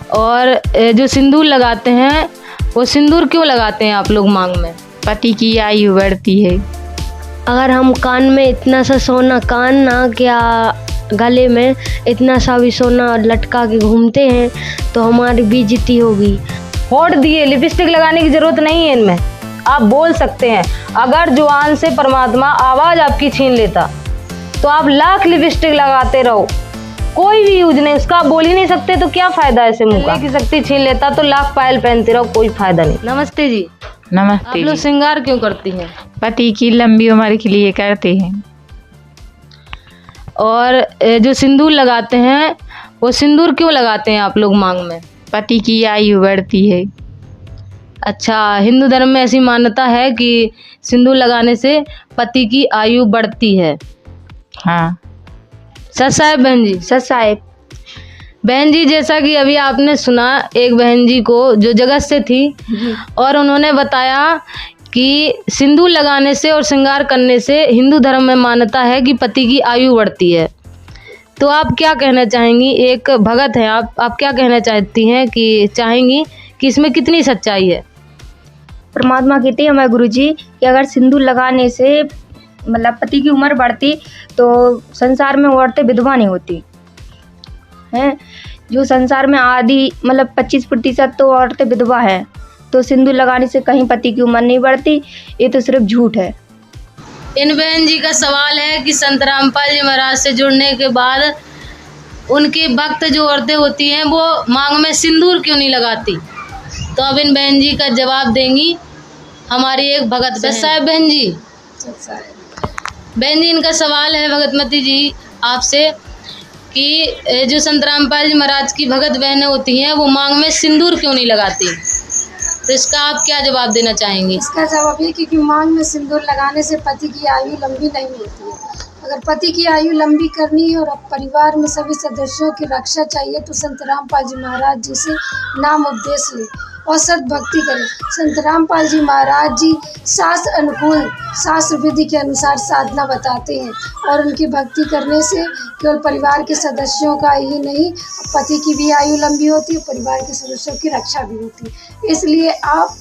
और जो सिंदूर लगाते हैं वो सिंदूर क्यों लगाते हैं आप लोग मांग में? पति की आयु बढ़ती है। अगर हम कान में इतना सा सोना, कान ना क्या गले में इतना सा भी सोना लटका के घूमते हैं तो हमारी बेइज्जती होगी। होठ दिए, लिपस्टिक लगाने की जरूरत नहीं है इनमें, आप बोल सकते हैं। अगर जुबान से परमात्मा आवाज़ आपकी छीन लेता तो आप लाख लिपस्टिक लगाते रहो, कोई भी यूज नहीं उसका, आप बोल ही नहीं सकते तो क्या फायदा ऐसे मुंह का? की शक्ति छीन लेता तो लाख पायल पहनते रहो, कोई फायदा नहीं। नमस्ते जी। नमस्ते आप लोग जी। श्रृंगार क्यों करती हैं? पति की लंबी उम्र के लिए करते हैं। और जो सिंदूर लगाते हैं वो सिंदूर क्यों लगाते हैं आप लोग मांग में? पति की आयु बढ़ती है। अच्छा, हिंदू धर्म में ऐसी मान्यता है कि सिंदूर लगाने से पति की आयु बढ़ती है। हाँ। सच साहेब बहन जी? सच साहेब। बहन जी, जैसा कि अभी आपने सुना एक बहन जी को जो जगत से थी और उन्होंने बताया कि सिंदूर लगाने से और श्रृंगार करने से हिंदू धर्म में मान्यता है कि पति की आयु बढ़ती है। तो आप क्या कहना चाहेंगी? एक भगत हैं आप क्या कहना चाहती हैं कि चाहेंगी कि इसमें कितनी सच्चाई है? परमात्मा कहते हैं हमारे गुरुजी कि अगर सिंदूर लगाने से मतलब पति की उम्र बढ़ती तो संसार में औरतें विधवा नहीं होती हैं। जो संसार में आधी मतलब 25% तो औरतें विधवा हैं, तो सिंदूर लगाने से कहीं पति की उम्र नहीं बढ़ती, ये तो सिर्फ झूठ है। इन बहन जी का सवाल है कि संत रामपाल जी महाराज से जुड़ने के बाद उनके भक्त जो औरतें होती हैं वो मांग में सिंदूर क्यों नहीं लगाती? तो अब इन बहन जी का जवाब देंगी हमारी एक भगत साहब बहन जी। बहन जी, इनका सवाल है भगतमती जी आपसे कि जो संत रामपाल जी महाराज की भगत बहनें होती हैं वो मांग में सिंदूर क्यों नहीं लगाती? तो इसका आप क्या जवाब देना चाहेंगी? इसका जवाब ये कि मांग में सिंदूर लगाने से पति की आयु लंबी नहीं होती है। अगर पति की आयु लंबी करनी है और अब परिवार में सभी सदस्यों की रक्षा चाहिए तो संत रामपाल जी महाराज जी से नाम उपदेश ले और सद्भक्ति करें। संत रामपाल जी महाराज जी शास्त्र अनुकूल, शास्त्र विधि के अनुसार साधना बताते हैं और उनकी भक्ति करने से केवल परिवार के सदस्यों का ही नहीं, पति की भी आयु लंबी होती है, परिवार के सदस्यों की रक्षा भी होती है। इसलिए आप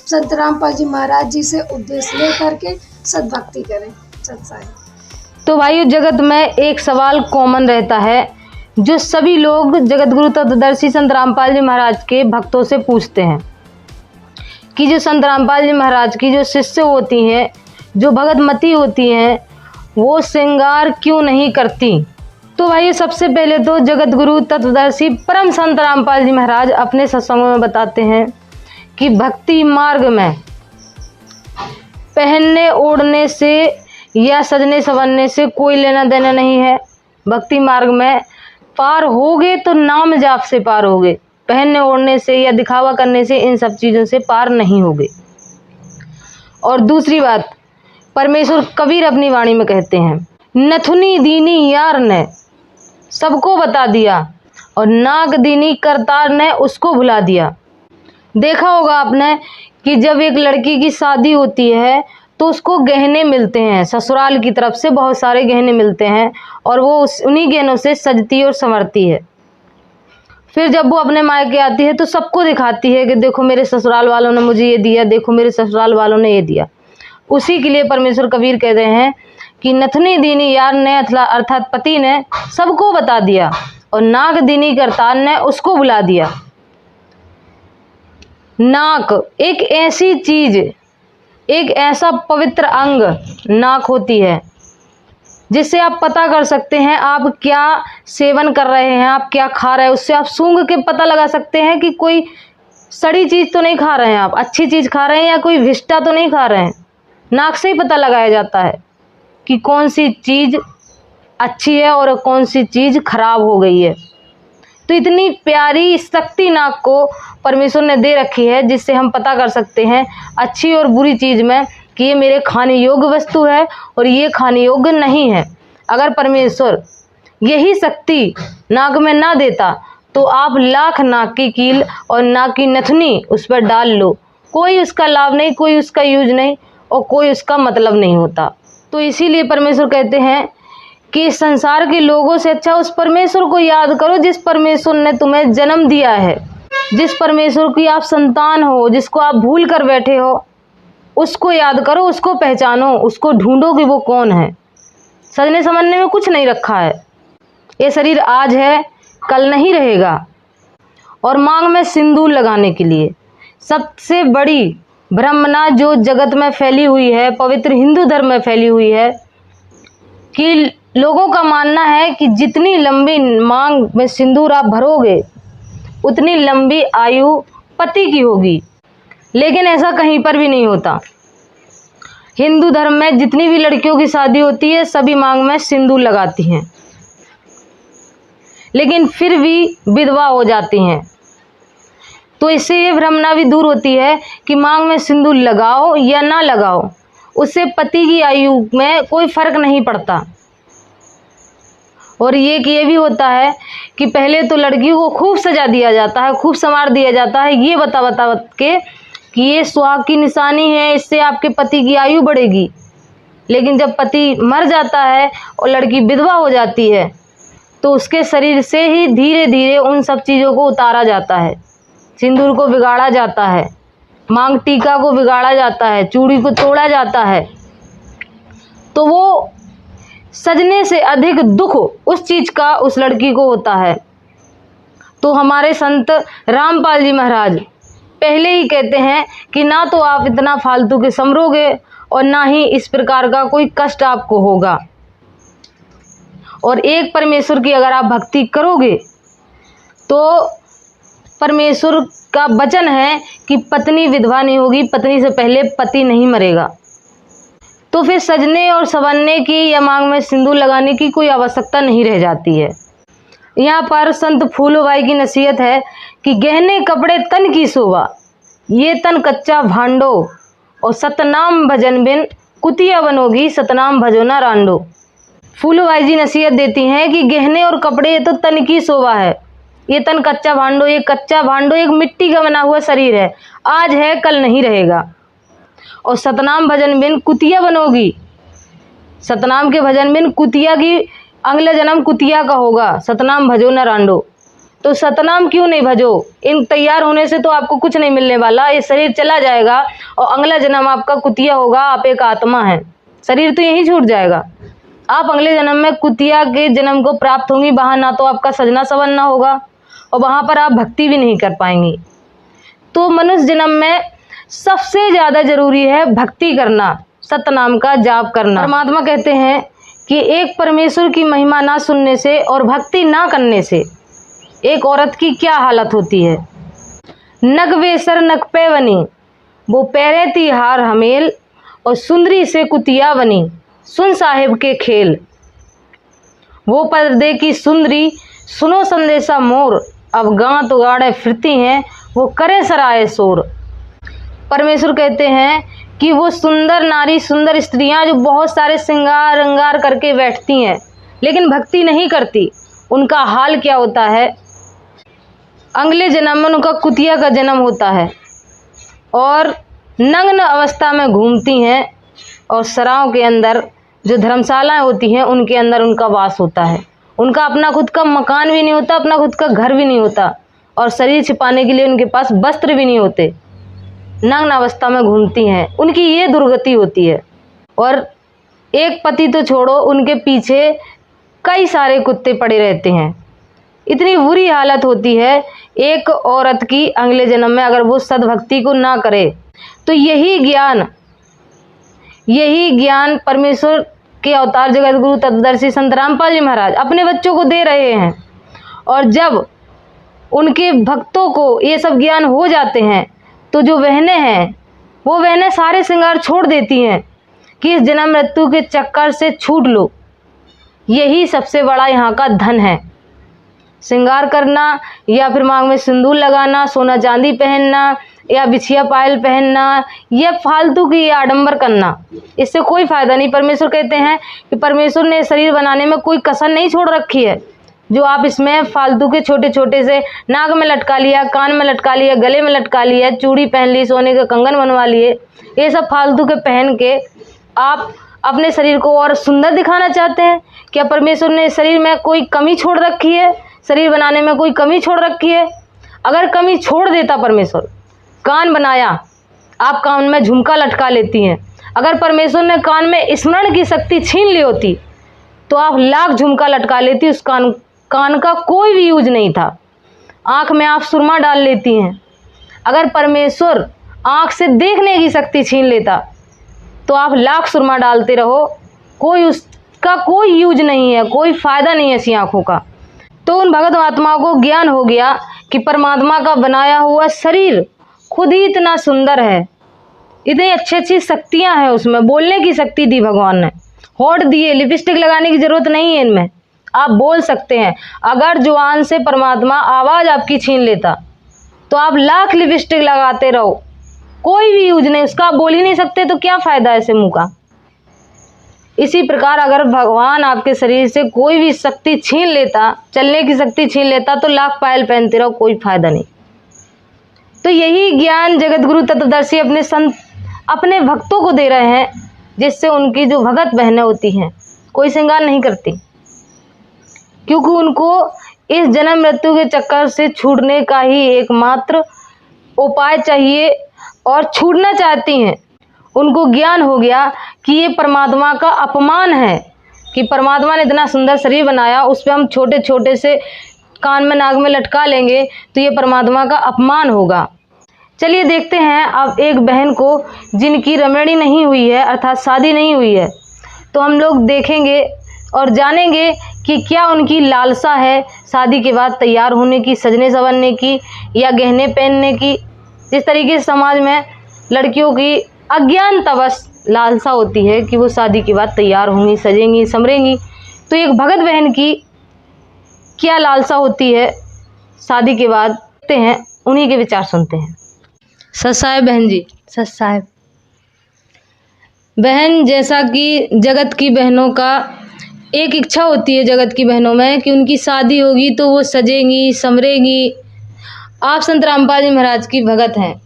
संत रामपाल जी महाराज जी से उपदेश ले करके सद्भक्ति करें। सत्साई। तो भाइयों, जगत में एक सवाल कॉमन रहता है जो सभी लोग जगत गुरु तत्वदर्शी संत रामपाल जी महाराज के भक्तों से पूछते हैं कि जो संत रामपाल जी महाराज की जो शिष्य होती हैं, जो भगतमती होती हैं, वो श्रृंगार क्यों नहीं करती? तो भाई सबसे पहले तो जगत गुरु तत्वदर्शी परम संत रामपाल जी महाराज अपने सत्संगों में बताते हैं कि भक्ति मार्ग में पहनने ओढ़ने से या सजने संवरने से कोई लेना देना नहीं है। भक्ति मार्ग में पार होगे तो नाम जाप से पार होगे, पहनने ओढ़ने से या दिखावा करने से इन सब चीज़ों से पार नहीं होगे। और दूसरी बात, परमेश्वर कबीर अपनी वाणी में कहते हैं, नथुनी दीनी यार ने सबको बता दिया और नाग दीनी करतार ने उसको भुला दिया। देखा होगा आपने कि जब एक लड़की की शादी होती है तो उसको गहने मिलते हैं, ससुराल की तरफ से बहुत सारे गहने मिलते हैं और वो उन्हीं गहनों से सजती और संवरती है। फिर जब वो अपने मायके आती है तो सबको दिखाती है कि देखो मेरे ससुराल वालों ने मुझे ये दिया, देखो मेरे ससुराल वालों ने ये दिया। उसी के लिए परमेश्वर कबीर कह रहे हैं कि नथनी दीनी यार ने अर्थात पति ने सबको बता दिया और नाग दीनी करतार ने उसको बुला दिया। नाक एक ऐसी चीज, एक ऐसा पवित्र अंग नाक होती है जिससे आप पता कर सकते हैं आप क्या सेवन कर रहे हैं, आप क्या खा रहे हैं। उससे आप सूंघ के पता लगा सकते हैं कि कोई सड़ी चीज़ तो नहीं खा रहे हैं, आप अच्छी चीज़ खा रहे हैं या कोई विष्टा तो नहीं खा रहे हैं। नाक से ही पता लगाया जाता है कि कौन सी चीज़ अच्छी है और कौन सी चीज़ खराब हो गई है। तो इतनी प्यारी शक्ति नाक को परमेश्वर ने दे रखी है जिससे हम पता कर सकते हैं अच्छी और बुरी चीज़ में कि ये मेरे खाने योग्य वस्तु है और ये खाने योग्य नहीं है। अगर परमेश्वर यही शक्ति नाक में ना देता तो आप लाख नाक की कील और नाक की नथनी उस पर डाल लो, कोई उसका लाभ नहीं, कोई उसका यूज नहीं और कोई उसका मतलब नहीं होता। तो इसीलिए परमेश्वर कहते हैं कि संसार के लोगों से अच्छा उस परमेश्वर को याद करो जिस परमेश्वर ने तुम्हें जन्म दिया है। जिस परमेश्वर की आप संतान हो, जिसको आप भूल कर बैठे हो, उसको याद करो, उसको पहचानो, उसको ढूंढो कि वो कौन है। सजने संवरने में कुछ नहीं रखा है। ये शरीर आज है, कल नहीं रहेगा। और मांग में सिंदूर लगाने के लिए सबसे बड़ी भ्रमना जो जगत में फैली हुई है, पवित्र हिंदू धर्म में फैली हुई है, कि लोगों का मानना है कि जितनी लंबी मांग में सिंदूर आप भरोगे उतनी लंबी आयु पति की होगी। लेकिन ऐसा कहीं पर भी नहीं होता। हिंदू धर्म में जितनी भी लड़कियों की शादी होती है सभी मांग में सिंदूर लगाती हैं, लेकिन फिर भी विधवा हो जाती हैं। तो इससे ये भ्रमना भी दूर होती है कि मांग में सिंदूर लगाओ या ना लगाओ, उससे पति की आयु में कोई फर्क नहीं पड़ता। और ये भी होता है कि पहले तो लड़की को खूब सजा दिया जाता है, खूब संवार दिया जाता है, ये बता के कि ये सुहाग की निशानी है, इससे आपके पति की आयु बढ़ेगी। लेकिन जब पति मर जाता है और लड़की विधवा हो जाती है तो उसके शरीर से ही धीरे धीरे उन सब चीज़ों को उतारा जाता है। सिंदूर को बिगाड़ा जाता है, मांग टीका को बिगाड़ा जाता है, चूड़ी को तोड़ा जाता है। तो वो सजने से अधिक दुख उस चीज़ का उस लड़की को होता है। तो हमारे संत रामपाल जी महाराज पहले ही कहते हैं कि ना तो आप इतना फालतू के समरोगे और ना ही इस प्रकार का कोई कष्ट आपको होगा। और एक परमेश्वर की अगर आप भक्ति करोगे तो परमेश्वर का वचन है कि पत्नी विधवा नहीं होगी, पत्नी से पहले पति नहीं मरेगा। तो फिर सजने और संवरने की या मांग में सिंदूर लगाने की कोई आवश्यकता नहीं रह जाती है। यहाँ पर संत फूलोबाई की नसीहत है कि गहने कपड़े तन की शोभा, ये तन कच्चा भांडो, और सतनाम भजन बिन कुतिया बनोगी, सतनाम भजो ना रांडो। फूलोबाई जी नसीहत देती हैं कि गहने और कपड़े ये तो तन की शोभा है, ये तन कच्चा भांडो, ये कच्चा भांडो एक मिट्टी का बना हुआ शरीर है, आज है कल नहीं रहेगा। और सतनाम भजन बिन कुतिया बनोगी, सतनाम के भजन बिन कुतिया की अगला जन्म कुतिया का होगा, सतनाम भजो न रांडो। तो सतनाम क्यों नहीं भजो? इन तैयार होने से तो आपको कुछ नहीं मिलने वाला, ये शरीर चला जाएगा और अगला जन्म आपका कुतिया होगा। आप एक आत्मा हैं, शरीर तो यहीं छूट जाएगा। आप अगले जन्म में कुतिया के जन्म को प्राप्त होंगी, वहाँ ना तो आपका सजना संवरना होगा और वहाँ पर आप भक्ति भी नहीं कर पाएंगी। तो मनुष्य जन्म में सबसे ज़्यादा जरूरी है भक्ति करना, सतनाम का जाप करना। परमात्मा कहते हैं कि एक परमेश्वर की महिमा ना सुनने से और भक्ति ना करने से एक औरत की क्या हालत होती है। नग वेसर नग पे बनी, वो पैरे ती हार हमेल, और सुंदरी से कुतिया बनी, सुन साहिब के खेल। वो पर्दे की सुंदरी सुनो संदेशा मोर, अब गांत उगाड़े फिरती हैं, वो करे सराय शोर। परमेश्वर कहते हैं कि वो सुंदर नारी, सुंदर स्त्रियां जो बहुत सारे श्रृंगार रंगार करके बैठती हैं लेकिन भक्ति नहीं करती, उनका हाल क्या होता है। अगले जन्म में उनका कुतिया का जन्म होता है और नग्न अवस्था में घूमती हैं और सराओं के अंदर जो धर्मशालाएं होती हैं उनके अंदर उनका वास होता है। उनका अपना खुद का मकान भी नहीं होता, अपना खुद का घर भी नहीं होता और शरीर छिपाने के लिए उनके पास वस्त्र भी नहीं होते। नग्न अवस्था में घूमती हैं, उनकी ये दुर्गति होती है। और एक पति तो छोड़ो, उनके पीछे कई सारे कुत्ते पड़े रहते हैं। इतनी बुरी हालत होती है एक औरत की अगले जन्म में अगर वो सद्भक्ति को ना करे। तो यही ज्ञान परमेश्वर के अवतार जगत गुरु तत्वदर्शी संत रामपाल जी महाराज अपने बच्चों को दे रहे हैं। और जब उनके भक्तों को ये सब ज्ञान हो जाते हैं तो जो बहनें हैं वो बहनें सारे श्रृंगार छोड़ देती हैं कि इस जन्म मृत्यु के चक्कर से छूट लो। यही सबसे बड़ा यहाँ का धन है। श्रृंगार करना या फिर मांग में सिंदूर लगाना, सोना चांदी पहनना या बिछिया पायल पहनना, या फालतू की आडंबर करना, इससे कोई फायदा नहीं। परमेश्वर कहते हैं कि परमेश्वर ने शरीर बनाने में कोई कसर नहीं छोड़ रखी है। जो आप इसमें फालतू के छोटे छोटे से नाक में लटका लिया, कान में लटका लिया, गले में लटका लिया, चूड़ी पहन ली, सोने के कंगन बनवा लिए, ये सब फालतू के पहन के आप अपने शरीर को और सुंदर दिखाना चाहते हैं। क्या परमेश्वर ने शरीर में कोई कमी छोड़ रखी है? शरीर बनाने में कोई कमी छोड़ रखी है? अगर कमी छोड़ देता परमेश्वर, कान बनाया, आप कान में झुमका लटका लेती हैं, अगर परमेश्वर ने कान में स्मरण की शक्ति छीन ली होती तो आप लाख झुमका लटका लेती, उस कान का कोई भी यूज नहीं था। आँख में आप सुरमा डाल लेती हैं, अगर परमेश्वर आँख से देखने की शक्ति छीन लेता तो आप लाख सुरमा डालते रहो, कोई उसका कोई यूज नहीं है, कोई फ़ायदा नहीं है ऐसी आँखों का। तो उन भगत महात्माओं को ज्ञान हो गया कि परमात्मा का बनाया हुआ शरीर खुद ही इतना सुंदर है, इतनी अच्छी अच्छी शक्तियाँ हैं उसमें, बोलने की शक्ति दी भगवान ने, होठ दिए, लिपस्टिक लगाने की ज़रूरत नहीं है इनमें, आप बोल सकते हैं। अगर जुबान से परमात्मा आवाज़ आपकी छीन लेता तो आप लाख लिपस्टिक लगाते रहो, कोई भी यूज नहीं उसका, आप बोल ही नहीं सकते तो क्या फ़ायदा ऐसे मुँह का। इसी प्रकार अगर भगवान आपके शरीर से कोई भी शक्ति छीन लेता, चलने की शक्ति छीन लेता, तो लाख पायल पहनते रहो, कोई फ़ायदा नहीं। तो यही ज्ञान जगत गुरु तत्वदर्शी अपने संत अपने भक्तों को दे रहे हैं, जिससे उनकी जो भगत बहनें होती हैं कोई श्रृंगार नहीं करती, क्योंकि उनको इस जन्म मृत्यु के चक्कर से छूटने का ही एकमात्र उपाय चाहिए और छूटना चाहती हैं। उनको ज्ञान हो गया कि ये परमात्मा का अपमान है, कि परमात्मा ने इतना सुंदर शरीर बनाया, उस पर हम छोटे छोटे से कान में नाक में लटका लेंगे तो ये परमात्मा का अपमान होगा। चलिए देखते हैं अब एक बहन को जिनकी रमणी नहीं हुई है, अर्थात शादी नहीं हुई है, तो हम लोग देखेंगे और जानेंगे कि क्या उनकी लालसा है शादी के बाद तैयार होने की, सजने संवरने की या गहने पहनने की। जिस तरीके से समाज में लड़कियों की अज्ञानतावश लालसा होती है कि वो शादी के बाद तैयार होंगी, सजेंगी, संवरेंगी, तो एक भगत बहन की क्या लालसा होती है शादी के बाद, देखते हैं, उन्हीं के विचार सुनते हैं। सत साहेब बहन जी। सत साहेब। बहन, जैसा कि जगत की बहनों का एक इच्छा होती है जगत की बहनों में कि उनकी शादी होगी तो वो सजेंगी, संवरेंगी। आप संत रामपाल जी महाराज की भगत हैं,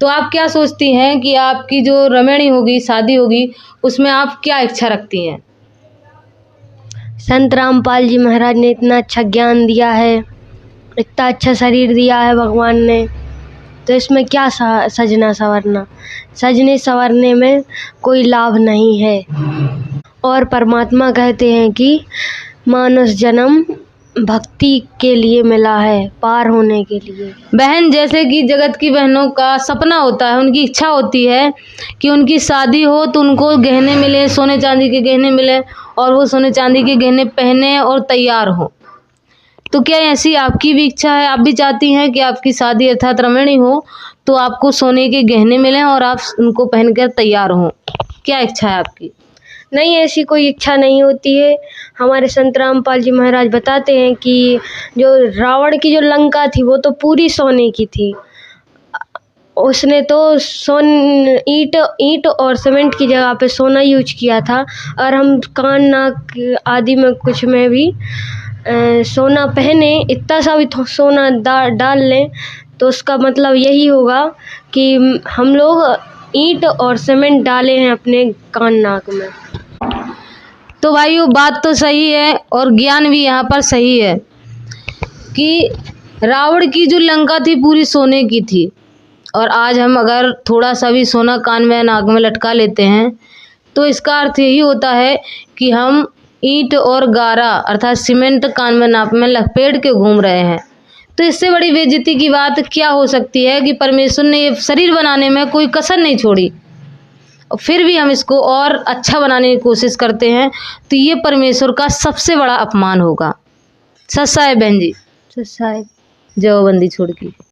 तो आप क्या सोचती हैं कि आपकी जो रमणी होगी, शादी होगी, उसमें आप क्या इच्छा रखती हैं? संत रामपाल जी महाराज ने इतना अच्छा ज्ञान दिया है, इतना अच्छा शरीर दिया है भगवान ने, तो इसमें क्या सजना संवरना, सजने संवरने में कोई लाभ नहीं है। और परमात्मा कहते हैं कि मानव जन्म भक्ति के लिए मिला है, पार होने के लिए। बहन, जैसे कि जगत की बहनों का सपना होता है, उनकी इच्छा होती है कि उनकी शादी हो तो उनको गहने मिले, सोने चांदी के गहने मिले, और वो सोने चांदी के गहने पहने और तैयार हो, तो क्या ऐसी आपकी भी इच्छा है? आप भी चाहती हैं कि आपकी शादी अर्थात रमणी हो तो आपको सोने के गहने मिलें और आप उनको पहनकर तैयार हों? क्या इच्छा है आपकी? नहीं, ऐसी कोई इच्छा नहीं होती है। हमारे संत रामपाल जी महाराज बताते हैं कि जो रावण की जो लंका थी वो तो पूरी सोने की थी, उसने तो ईंट और सीमेंट की जगह पे सोना यूज किया था। और हम कान नाक आदि में कुछ में भी सोना पहने, इतना सा भी सोना डाल लें, तो उसका मतलब यही होगा कि हम लोग ईंट और सीमेंट डाले हैं अपने कान नाक में। तो भाइयों, बात तो सही है और ज्ञान भी यहाँ पर सही है कि रावण की जो लंका थी पूरी सोने की थी, और आज हम अगर थोड़ा सा भी सोना कान में नाक में लटका लेते हैं तो इसका अर्थ यही होता है कि हम ईंट और गारा अर्थात सीमेंट कान में नाक में लपेट के घूम रहे हैं। तो इससे बड़ी बेइज्जती की बात क्या हो सकती है कि परमेश्वर ने ये शरीर बनाने में कोई कसर नहीं छोड़ी, फिर भी हम इसको और अच्छा बनाने की कोशिश करते हैं, तो ये परमेश्वर का सबसे बड़ा अपमान होगा। सत साहेब बहन जी। सत साहेब। जय बंदी छोड़ की।